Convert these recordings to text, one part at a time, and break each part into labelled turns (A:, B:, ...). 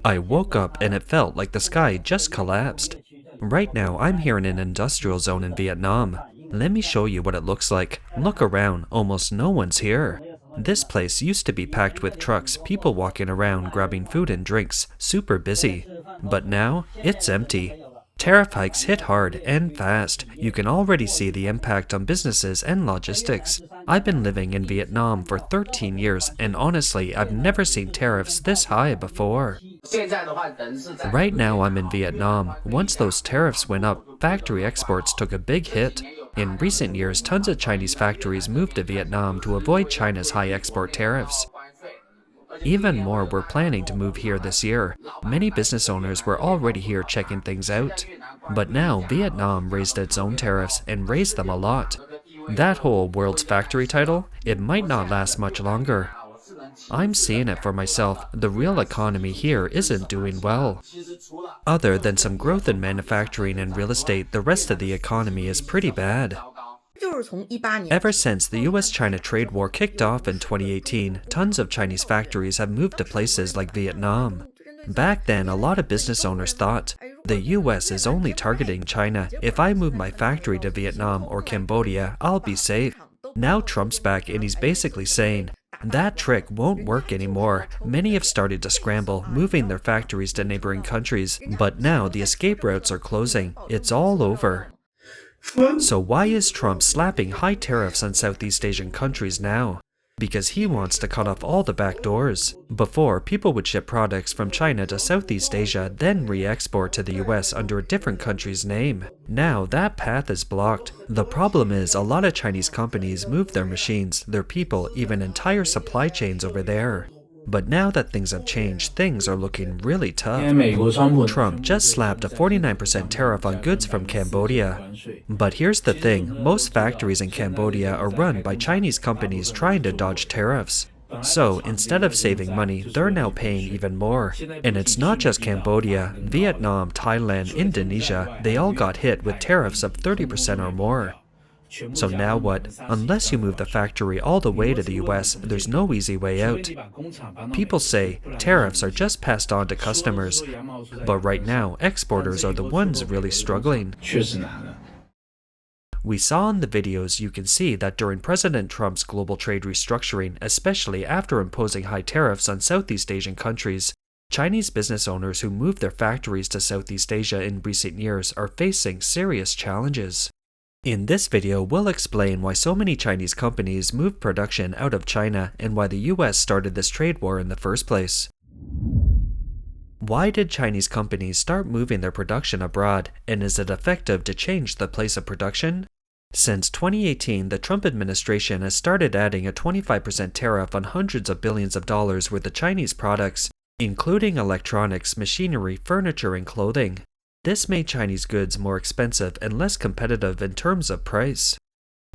A: I woke up and it felt like the sky just collapsed. Right now, I'm here in an industrial zone in Vietnam. Let me show you what it looks like. Look around, almost no one's here. This place used to be packed with trucks, people walking around grabbing food and drinks, super busy. But now, it's empty. Tariff hikes hit hard and fast. You can already see the impact on businesses and logistics. I've been living in Vietnam for 13 years, and honestly, I've never seen tariffs this high before. Right now, I'm in Vietnam. Once those tariffs went up, factory exports took a big hit. In recent years, tons of Chinese factories moved to Vietnam to avoid China's high export tariffs. Even more were planning to move here this year. Many business owners were already here checking things out. But now Vietnam raised its own tariffs and raised them a lot. That whole world's factory title, it might not last much longer. I'm seeing it for myself. The real economy here isn't doing well. Other than some growth in manufacturing and real estate, the rest of the economy is pretty bad. Ever since the US-China trade war kicked off in 2018, tons of Chinese factories have moved to places like Vietnam. Back then, a lot of business owners thought, the US is only targeting China. If I move my factory to Vietnam or Cambodia, I'll be safe. Now Trump's back and he's basically saying, that trick won't work anymore. Many have started to scramble, moving their factories to neighboring countries. But now the escape routes are closing. It's all over. So why is Trump slapping high tariffs on Southeast Asian countries now? Because he wants to cut off all the back doors. Before, people would ship products from China to Southeast Asia, then re-export to the US under a different country's name. Now that path is blocked. The problem is a lot of Chinese companies move their machines, their people, even entire supply chains over there. But now that things have changed, things are looking really tough. Trump just slapped a 49% tariff on goods from Cambodia. But here's the thing, most factories in Cambodia are run by Chinese companies trying to dodge tariffs. So instead of saving money, they're now paying even more. And it's not just Cambodia, Vietnam, Thailand, Indonesia, they all got hit with tariffs of 30% or more. So now what? Unless you move the factory all the way to the US, there's no easy way out. People say tariffs are just passed on to customers, but right now exporters are the ones really struggling. We saw in the videos you can see that during President Trump's global trade restructuring, especially after imposing high tariffs on Southeast Asian countries, Chinese business owners who moved their factories to Southeast Asia in recent years are facing serious challenges. In this video, we'll explain why so many Chinese companies moved production out of China and why the US started this trade war in the first place. Why did Chinese companies start moving their production abroad, and is it effective to change the place of production? Since 2018, the Trump administration has started adding a 25% tariff on hundreds of billions of dollars worth of Chinese products, including electronics, machinery, furniture, and clothing. This made Chinese goods more expensive and less competitive in terms of price.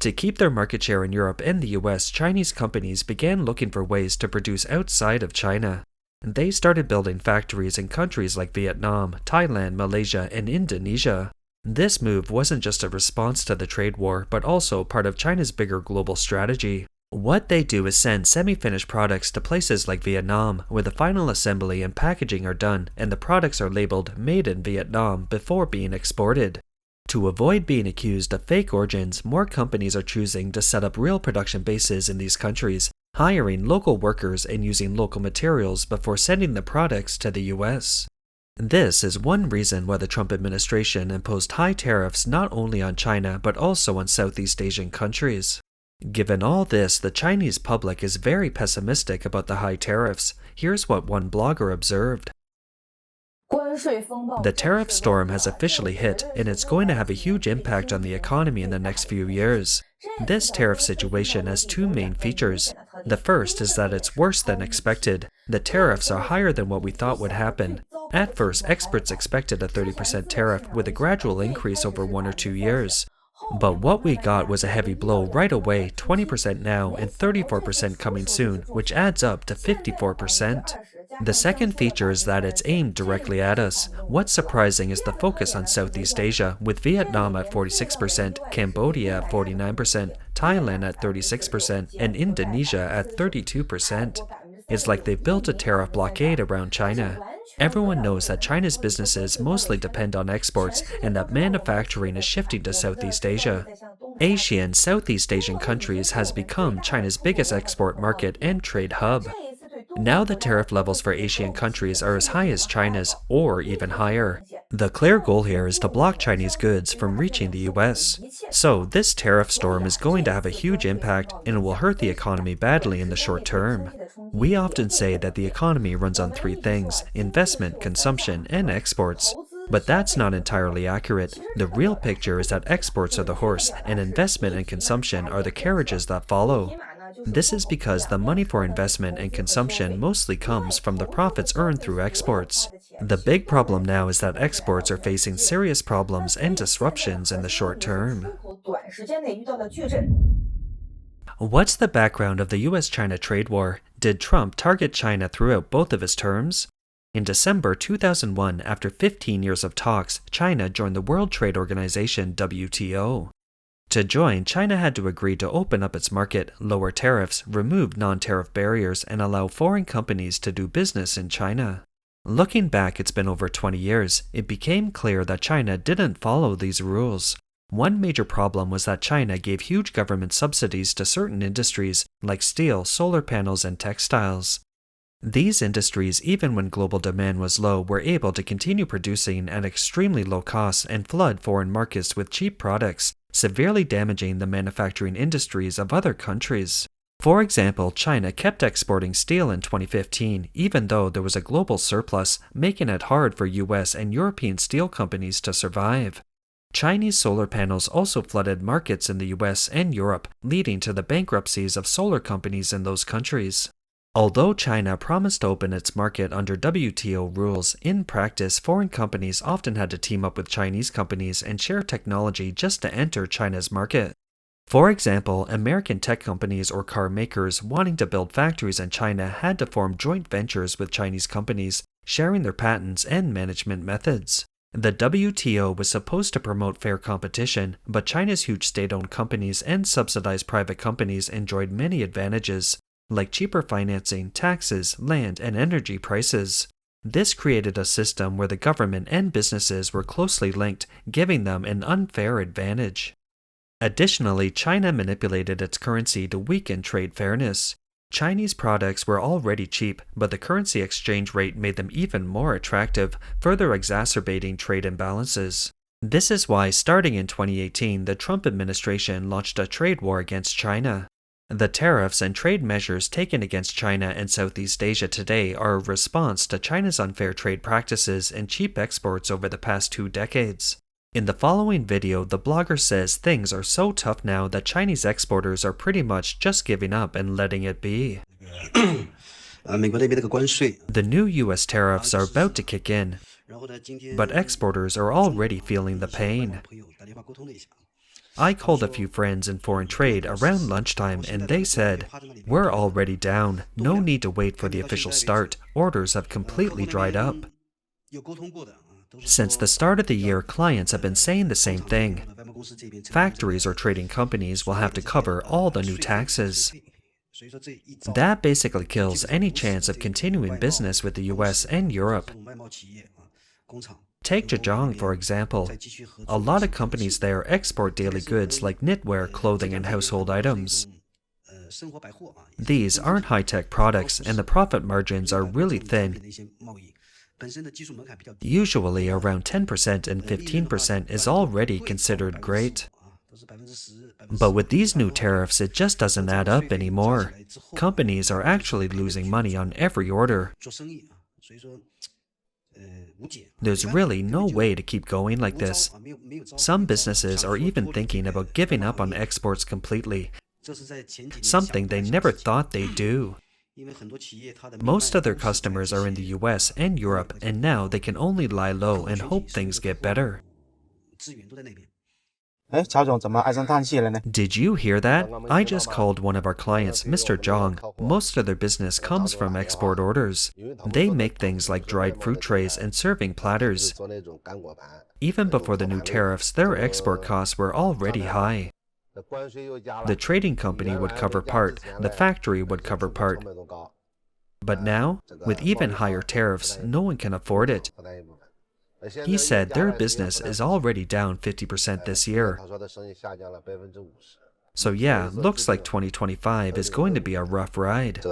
A: To keep their market share in Europe and the US, Chinese companies began looking for ways to produce outside of China. They started building factories in countries like Vietnam, Thailand, Malaysia, and Indonesia. This move wasn't just a response to the trade war, but also part of China's bigger global strategy. What they do is send semi-finished products to places like Vietnam, where the final assembly and packaging are done and the products are labeled Made in Vietnam before being exported. To avoid being accused of fake origins, more companies are choosing to set up real production bases in these countries, hiring local workers and using local materials before sending the products to the US. This is one reason why the Trump administration imposed high tariffs not only on China but also on Southeast Asian countries. Given all this, the Chinese public is very pessimistic about the high tariffs. Here's what one blogger observed. The tariff storm has officially hit, and it's going to have a huge impact on the economy in the next few years. This tariff situation has two main features. The first is that it's worse than expected. The tariffs are higher than what we thought would happen. At first, experts expected a 30% tariff with a gradual increase over 1 or 2 years. But what we got was a heavy blow right away, 20% now and 34% coming soon, which adds up to 54%. The second feature is that it's aimed directly at us. What's surprising is the focus on Southeast Asia, with Vietnam at 46%, Cambodia at 49%, Thailand at 36%, and Indonesia at 32%. It's like they built a tariff blockade around China. Everyone knows that China's businesses mostly depend on exports and that manufacturing is shifting to Southeast Asia. Asia and Southeast Asian countries has become China's biggest export market and trade hub. Now the tariff levels for Asian countries are as high as China's, or even higher. The clear goal here is to block Chinese goods from reaching the US. So this tariff storm is going to have a huge impact and it will hurt the economy badly in the short term. We often say that the economy runs on three things: investment, consumption, and exports. But that's not entirely accurate. The real picture is that exports are the horse and investment and consumption are the carriages that follow. This is because the money for investment and consumption mostly comes from the profits earned through exports. The big problem now is that exports are facing serious problems and disruptions in the short term. What's the background of the US-China trade war? Did Trump target China throughout both of his terms? In December 2001, after 15 years of talks, China joined the World Trade Organization (WTO). To join, China had to agree to open up its market, lower tariffs, remove non-tariff barriers, and allow foreign companies to do business in China. Looking back, it's been over 20 years. It became clear that China didn't follow these rules. One major problem was that China gave huge government subsidies to certain industries like steel, solar panels, and textiles. These industries, even when global demand was low, were able to continue producing at extremely low costs and flood foreign markets with cheap products, severely damaging the manufacturing industries of other countries. For example, China kept exporting steel in 2015, even though there was a global surplus, making it hard for US and European steel companies to survive. Chinese solar panels also flooded markets in the US and Europe, leading to the bankruptcies of solar companies in those countries. Although China promised to open its market under WTO rules, in practice, foreign companies often had to team up with Chinese companies and share technology just to enter China's market. For example, American tech companies or car makers wanting to build factories in China had to form joint ventures with Chinese companies, sharing their patents and management methods. The WTO was supposed to promote fair competition, but China's huge state-owned companies and subsidized private companies enjoyed many advantages, like cheaper financing, taxes, land, and energy prices. This created a system where the government and businesses were closely linked, giving them an unfair advantage. Additionally, China manipulated its currency to weaken trade fairness. Chinese products were already cheap, but the currency exchange rate made them even more attractive, further exacerbating trade imbalances. This is why, starting in 2018, the Trump administration launched a trade war against China. The tariffs and trade measures taken against China and Southeast Asia today are a response to China's unfair trade practices and cheap exports over the past 2 decades. In the following video, the blogger says things are so tough now that Chinese exporters are pretty much just giving up and letting it be. The new US tariffs are about to kick in, but exporters are already feeling the pain. I called a few friends in foreign trade around lunchtime and they said, "We're already down, no need to wait for the official start, orders have completely dried up." Since the start of the year, clients have been saying the same thing. Factories or trading companies will have to cover all the new taxes. That basically kills any chance of continuing business with the US and Europe. Take Zhejiang, for example. A lot of companies there export daily goods like knitwear, clothing, and household items. These aren't high-tech products, and the profit margins are really thin. Usually around 10% and 15% is already considered great. But with these new tariffs, it just doesn't add up anymore. Companies are actually losing money on every order. There's really no way to keep going like this. Some businesses are even thinking about giving up on exports completely, something they never thought they'd do. Most of their customers are in the US and Europe, and now they can only lie low and hope things get better. Did you hear that? I just called one of our clients, Mr. Zhang. Most of their business comes from export orders. They make things like dried fruit trays and serving platters. Even before the new tariffs, their export costs were already high. The trading company would cover part, the factory would cover part. But now, with even higher tariffs, no one can afford it. He said their business is already down 50% this year. So yeah, looks like 2025 is going to be a rough ride.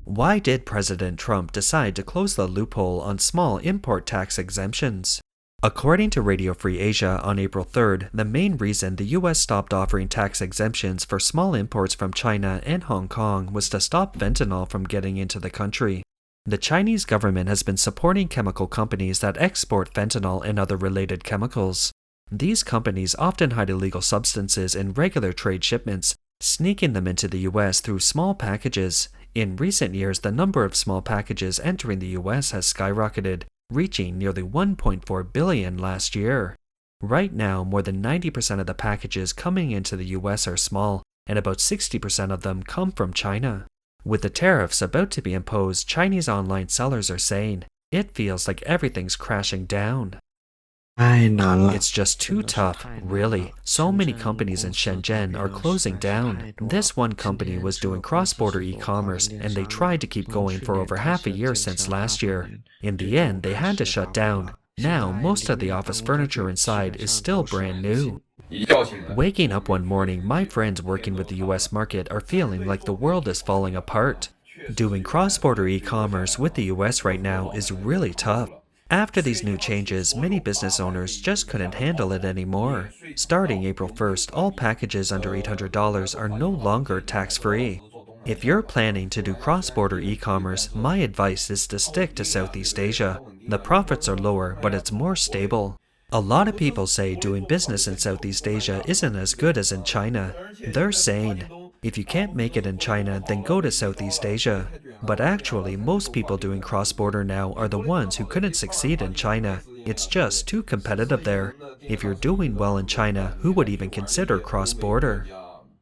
A: Why did President Trump decide to close the loophole on small import tax exemptions? According to Radio Free Asia on April 3rd, the main reason the US stopped offering tax exemptions for small imports from China and Hong Kong was to stop fentanyl from getting into the country. The Chinese government has been supporting chemical companies that export fentanyl and other related chemicals. These companies often hide illegal substances in regular trade shipments, sneaking them into the US through small packages. In recent years, the number of small packages entering the US has skyrocketed, reaching nearly 1.4 billion last year. Right now, more than 90% of the packages coming into the US are small, and about 60% of them come from China. With the tariffs about to be imposed, Chinese online sellers are saying, it feels like everything's crashing down. It's just too tough, really. So many companies in Shenzhen are closing down. This one company was doing cross-border e-commerce, and they tried to keep going for over half a year since last year. In the end, they had to shut down. Now, most of the office furniture inside is still brand new. Waking up one morning, my friends working with the US market are feeling like the world is falling apart. Doing cross-border e-commerce with the US right now is really tough. After these new changes, many business owners just couldn't handle it anymore. Starting April 1st, all packages under $800 are no longer tax-free. If you're planning to do cross-border e-commerce, my advice is to stick to Southeast Asia. The profits are lower, but it's more stable. A lot of people say doing business in Southeast Asia isn't as good as in China. They're saying, if you can't make it in China, then go to Southeast Asia. But actually, most people doing cross-border now are the ones who couldn't succeed in China. It's just too competitive there. If you're doing well in China, who would even consider cross-border?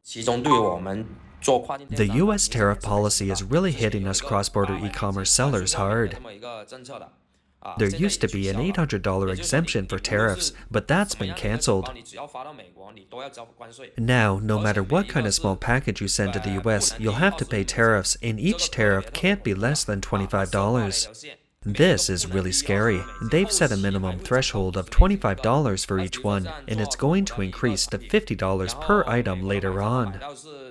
A: The US tariff policy is really hitting us cross-border e-commerce sellers hard. There used to be an $800 exemption for tariffs, but that's been canceled. Now, no matter what kind of small package you send to the US, you'll have to pay tariffs, and each tariff can't be less than $25. This is really scary. They've set a minimum threshold of $25 for each one, and it's going to increase to $50 per item later on.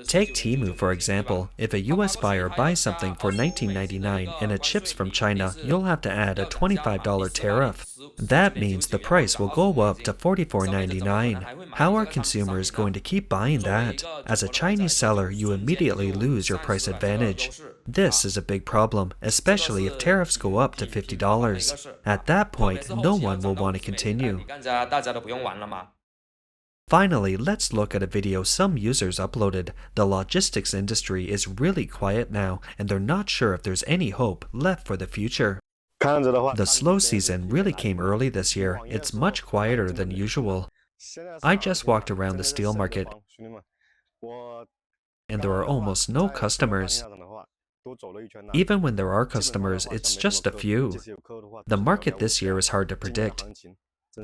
A: Take Temu for example. If a US buyer buys something for $19.99 and it ships from China, you'll have to add a $25 tariff. That means the price will go up to $44.99. How are consumers going to keep buying that? As a Chinese seller, you immediately lose your price advantage. This is a big problem, especially if tariffs go up to $50. At that point, no one will want to continue. Finally, let's look at a video some users uploaded. The logistics industry is really quiet now, and they're not sure if there's any hope left for the future. The slow season really came early this year. It's much quieter than usual. I just walked around the steel market, and there are almost no customers. Even when there are customers, it's just a few. The market this year is hard to predict.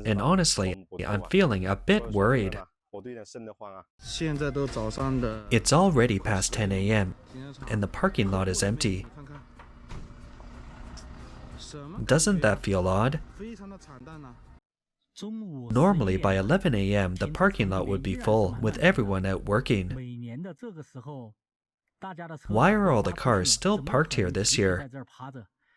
A: And honestly, I'm feeling a bit worried. It's already past 10 a.m., and the parking lot is empty. Doesn't that feel odd? Normally, by 11 a.m., the parking lot would be full, with everyone out working. Why are all the cars still parked here this year?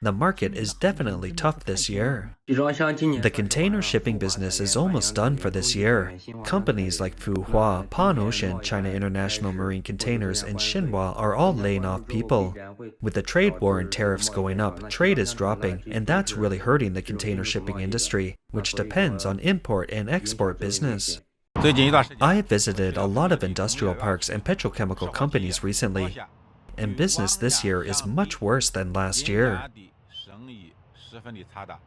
A: The market is definitely tough this year. The container shipping business is almost done for this year. Companies like Fuhua, Pan Ocean, China International Marine Containers, and Xinhua are all laying off people. With the trade war and tariffs going up, trade is dropping, and that's really hurting the container shipping industry, which depends on import and export business. I have visited a lot of industrial parks and petrochemical companies recently, and business this year is much worse than last year.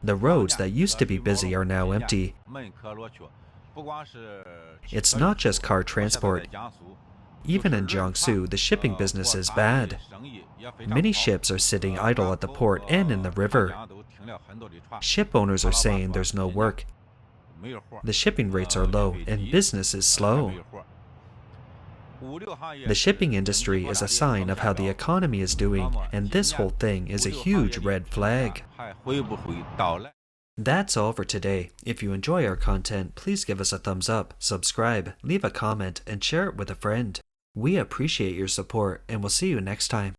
A: The roads that used to be busy are now empty. It's not just car transport. Even in Jiangsu, the shipping business is bad. Many ships are sitting idle at the port and in the river. Ship owners are saying there's no work. The shipping rates are low and business is slow. The shipping industry is a sign of how the economy is doing, and this whole thing is a huge red flag. That's all for today. If you enjoy our content, please give us a thumbs up, subscribe, leave a comment, and share it with a friend. We appreciate your support, and we'll see you next time.